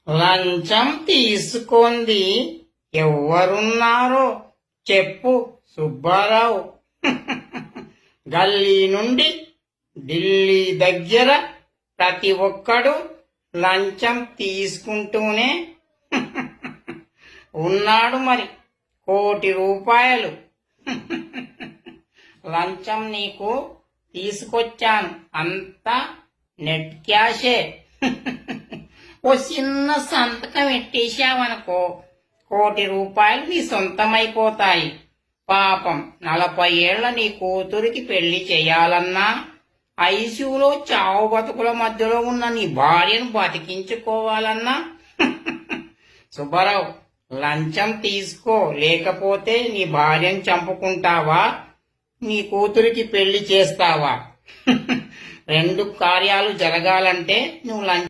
లంచం తీసుకుంది ఎవరున్నారో చెప్పు సుబ్బారావు. గల్లీ నుండి ఢిల్లీ దగ్గర ప్రతి ఒక్కడు లంచం తీసుకుంటూనే ఉన్నాడు. మరి ₹1,00,00,000 లంచం నీకు తీసుకొచ్చాను, అంతా నెట్ క్యాషే. ఓ చిన్న సంతకం పెట్టేశావనుకో ₹1,00,00,000 నీ సొంతమైపోతాయి. పాపం 40 ఏళ్ల నీ కూతురికి పెళ్లి చేయాలన్నా, ఐసీయూలో చావు బతుకుల మధ్యలో ఉన్న నీ భార్యను బతికించుకోవాలన్నా సుబ్బారావు, లంచం తీసుకో, లేకపోతే నీ భార్యను చంపుకుంటావా, నీ కూతురికి పెళ్లి చేస్తావా? 2 కార్యాలు జరగాలంటే నువ్వు లంచం